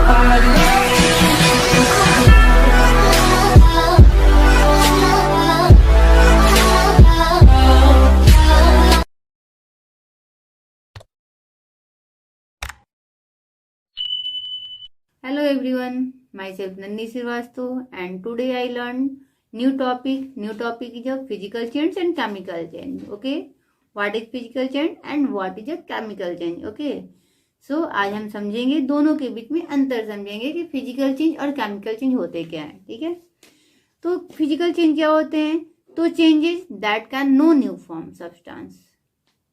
Hello everyone, myself Nandini Srivastava and today I learned new topic. New topic is a physical change and chemical change. Okay, what is physical change and what is a chemical change? Okay, so आज हम समझेंगे दोनों के बीच में अंतर समझेंगे कि physical change और केमिकल चेंज होते क्या है. ठीक है, तो फिजिकल चेंज क्या होते हैं? तो changes that can no new form substance.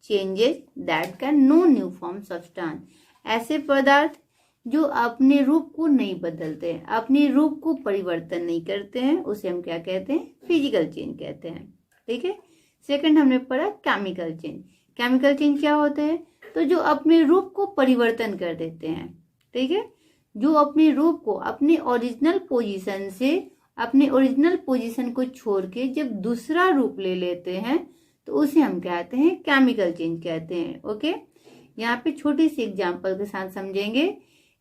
Changes that can no new form substance, ऐसे पदार्थ जो अपने रूप को नहीं बदलते हैं, अपने रूप को परिवर्तन नहीं करते हैं, उसे हम क्या कहते हैं? फिजिकल चेंज कहते हैं. ठीक है, सेकंड हमने पढ़ा केमिकल चेंज. केमिकल चेंज क्या होता है? तो जो अपने रूप को परिवर्तन कर देते हैं. ठीक है, जो अपने रूप को अपने ओरिजिनल पोजीशन से, अपने ओरिजिनल पोजीशन को छोड़ के जब दूसरा रूप ले लेते हैं तो उसे हम कहते हैं केमिकल चेंज कहते हैं. ओके, यहाँ पे छोटी सी एग्जाम्पल के साथ समझेंगे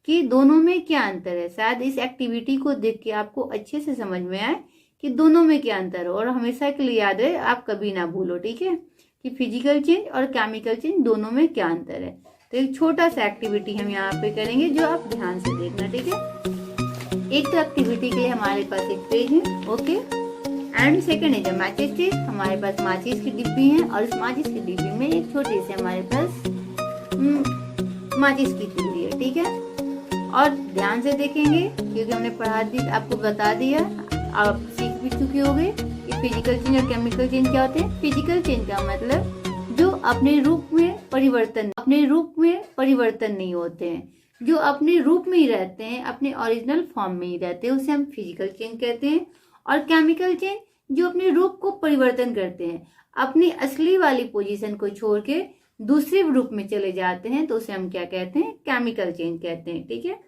कि दोनों में क्या अंतर है. शायद इस एक्टिविटी को देख के आपको अच्छे से समझ में आए कि दोनों में क्या अंतर है, और हमेशा के लिए याद रहे, आप कभी ना भूलो. ठीक है, कि फिजिकल चेंज और केमिकल चेंज दोनों में क्या अंतर है. तो एक छोटा सा एक्टिविटी हम यहाँ पे करेंगे जो आप ध्यान से देखना. ठीक है, एक तो एक्टिविटी के लिए हमारे पास एक पेज है. ओके, एंड सेकेंड है जब मैचिस टेस्ट, हमारे पास माचिस की डिब्बी है और इस माचिस की डिब्बी में एक छोटी सी हमारे पास माचिस की तीली है. ठीक है, और ध्यान से देखेंगे क्योंकि हमने पढ़ा दी, आपको बता दिया, आप सीख भी चुके होंगे कि फिजिकल चेंज और केमिकल चेंज क्या होते हैं. फिजिकल चेंज का मतलब जो अपने रूप में परिवर्तन, अपने रूप में परिवर्तन नहीं होते हैं, जो अपने रूप में ही रहते हैं, अपने ओरिजिनल फॉर्म में ही रहते हैं, उसे हम फिजिकल चेंज कहते हैं. और केमिकल चेंज जो अपने रूप को परिवर्तन करते हैं, अपनी असली वाली पोजीशन को छोड़ के दूसरे रूप में चले जाते हैं, तो उसे हम क्या कहते हैं? केमिकल चेंज कहते हैं. ठीक है,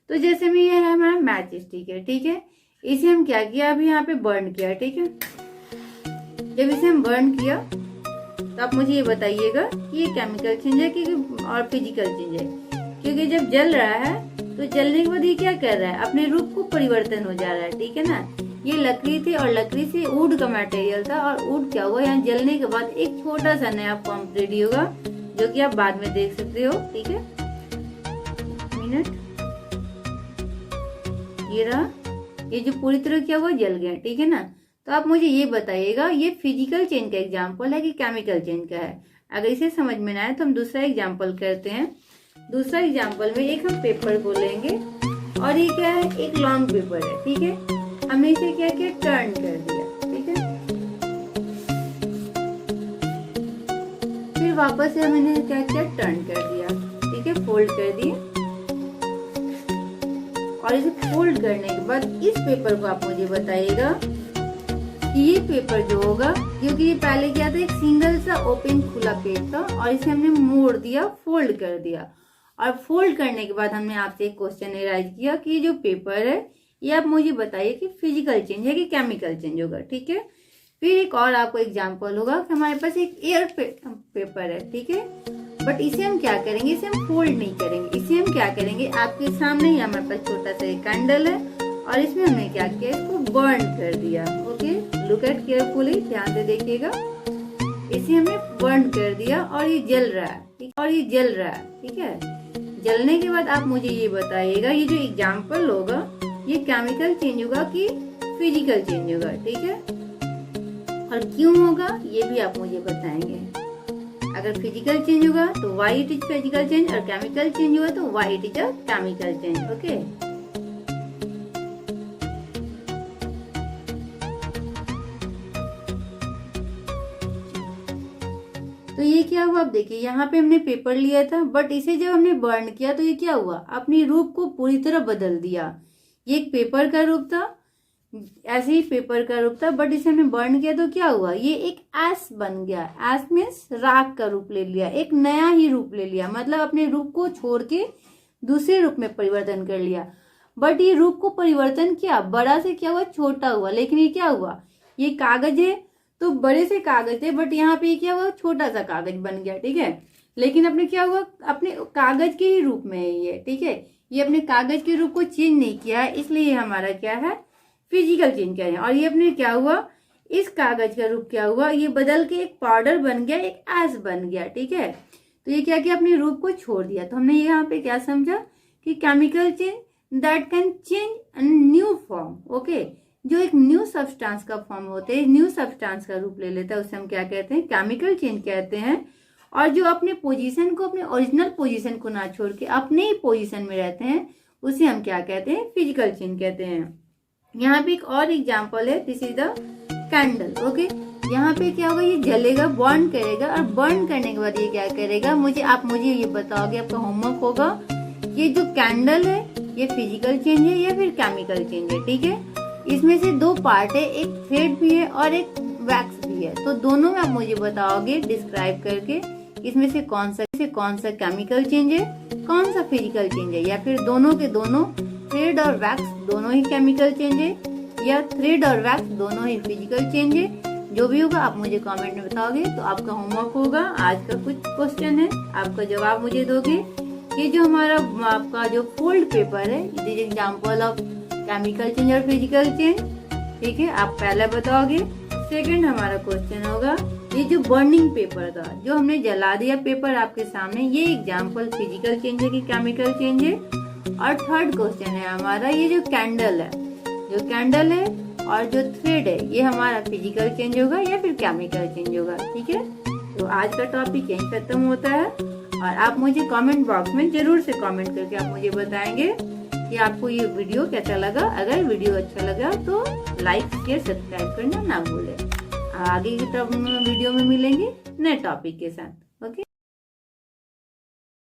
तो जैसे में ये है हमारा मैच स्टिक है. ठीक है, इसे हम क्या किया, अभी यहाँ पे बर्न किया. ठीक है, जब इसे हम बर्न किया तो आप मुझे ये बताइएगा कि ये केमिकल चेंज है कि और फिजिकल चेंज है. क्योंकि जब जल रहा है तो जलने के बाद ये क्या कर रहा है? अपने रूप को परिवर्तन हो जा रहा है. ठीक है ना, ये लकड़ी थी और लकड़ी से वुड का मटेरियल था, और वुड क्या हुआ, यहाँ जलने के बाद एक छोटा सा नया फॉर्म रेडी होगा जो कि आप बाद में देख सकते हो. ठीक है, मिनट, ये रहा, ये जो पूरी तरह क्या हुआ, जल गया. ठीक है ना, तो आप मुझे ये बताइएगा ये फिजिकल चेंज का एग्जाम्पल है कि केमिकल चेंज का है. अगर इसे समझ में ना आए तो हम दूसरा एग्जाम्पल करते हैं. दूसरा एग्जाम्पल में एक हम पेपर को लेंगे और ये क्या है, एक लॉन्ग पेपर है. ठीक है, हमने इसे क्या किया, टर्न कर दिया. ठीक है, फिर वापस से हमने क्या किया, टर्न कर दिया. ठीक है, फोल्ड कर दिए, और इसे फोल्ड करने के बाद इस पेपर को आप मुझे बताइएगा कि ये पेपर जो होगा, क्योंकि ये पहले क्या था, एक सिंगल सा ओपन खुला पेज था, और इसे हमने मोड़ दिया, फोल्ड कर दिया. और फोल्ड करने के बाद हमने आपसे एक क्वेश्चन राइज किया कि ये जो पेपर है ये आप मुझे बताइए कि फिजिकल चेंज है कि केमिकल चेंज होगा. ठीक है, फिर एक और आपको एग्जांपल होगा कि हमारे पास एक एयर पेपर है. ठीक है, बट इसे हम क्या करेंगे, इसे हम फोल्ड नहीं करेंगे, इसे हम क्या करेंगे, आपके सामने ही हमारे पास छोटा सा एक कैंडल है और इसमें हमने क्या किया, इसको बर्न कर दिया. ओके, लुक एट केयरफुली, ध्यान से देखिएगा, इसे हमने बर्न कर दिया और ये जल रहा है. और ये जल रहा है. ठीक है, जलने के बाद आप मुझे ये बताइएगा ये जो एग्जाम्पल होगा ये केमिकल चेंज होगा कि फिजिकल चेंज होगा. ठीक है, और क्यों होगा ये भी आप मुझे बताएंगे. अगर फिजिकल चेंज होगा तो why it is physical change, और केमिकल चेंज होगा तो why it is a chemical change. Okay, तो ये क्या हुआ, आप देखिए यहाँ पे हमने पेपर लिया था, बट इसे जब हमने बर्न किया तो ये क्या हुआ, अपने रूप को पूरी तरह बदल दिया. ये एक पेपर का रूप था, ऐसे ही पेपर का रूप था, बट इसे हमने बर्न किया तो क्या हुआ, ये एक ऐश बन गया. ऐश मीन्स राख का रूप ले लिया, एक नया ही रूप ले लिया, मतलब अपने रूप को छोड़ के दूसरे रूप में परिवर्तन कर लिया. बट ये रूप को परिवर्तन किया, बड़ा से क्या हुआ, छोटा हुआ. लेकिन ये क्या हुआ, ये कागज है तो बड़े से कागज थे, बट यहाँ पे क्या हुआ, छोटा सा कागज बन गया. ठीक है, लेकिन अपने क्या हुआ, अपने कागज के ही रूप में है ये. ठीक है, ये अपने कागज के रूप को चेंज नहीं किया है, इसलिए हमारा क्या है, फिजिकल चेंज करें। और ये अपने क्या हुआ, इस कागज का रूप क्या हुआ, ये बदल के एक पाउडर बन गया, एक ऐश बन गया, ठीक है। तो ये क्या किया, अपने रूप को छोड़ दिया। तो हमने यहाँ पे क्या समझा कि chemical change that can change new form, okay. जो एक न्यू सब्सटेंस का फॉर्म होते हैं, न्यू सब्सटेंस का रूप ले लेता है, उसे हम क्या कहते हैं, केमिकल चेंज कहते हैं। और जो अपने पोजीशन को, अपने ओरिजिनल पोजीशन को ना छोड़ के अपने ही पोजीशन में रहते हैं, उसे हम क्या कहते हैं, फिजिकल चेंज कहते हैं। यहाँ पे एक और एग्जाम्पल है, this is the candle, okay. यहाँ पे क्या होगा, ये जलेगा, बर्न करेगा, और बर्न करने के बाद ये क्या करेगा, आप मुझे ये बताओगे, आपका होमवर्क होगा, ये जो कैंडल है ये फिजिकल चेंज है या फिर केमिकल चेंज है, ठीक है। इसमें से दो पार्ट है, एक थ्रेड भी है और एक वैक्स भी है। तो दोनों में आप मुझे बताओगे डिस्क्राइब करके, इसमें से कौन सा केमिकल चेंज है, कौन सा फिजिकल चेंज है, या फिर दोनों के दोनों, थ्रेड और वैक्स दोनों ही केमिकल चेंज है, या थ्रेड और वैक्स दोनों ही फिजिकल चेंज है। जो भी होगा आप मुझे कमेंट में बताओगे। तो आपका होमवर्क होगा, आज का कुछ क्वेश्चन है, आपका जवाब मुझे दोगे। ये जो हमारा आपका जो फोल्ड पेपर है, it is example of chemical change और फिजिकल चेंज, ठीक है, आप पहला बताओगे। सेकंड हमारा क्वेश्चन होगा, ये जो बर्निंग पेपर था, जो हमने जला दिया पेपर आपके सामने, ये एग्जाम्पल फिजिकल चेंज है कि केमिकल चेंज है। और थर्ड क्वेश्चन है हमारा, ये जो कैंडल है और जो थ्रेड है, ये हमारा फिजिकल चेंज होगा या फिर केमिकल चेंज होगा, ठीक है। तो आज का टॉपिक यहीं खत्म होता है, और आप मुझे कमेंट बॉक्स में जरूर से कमेंट करके आप मुझे बताएंगे कि आपको ये वीडियो कैसा लगा। अगर वीडियो अच्छा लगा तो लाइक शेयर सब्सक्राइब करना ना भूलें। आगे की तरफ वीडियो में मिलेंगे नए टॉपिक के साथ।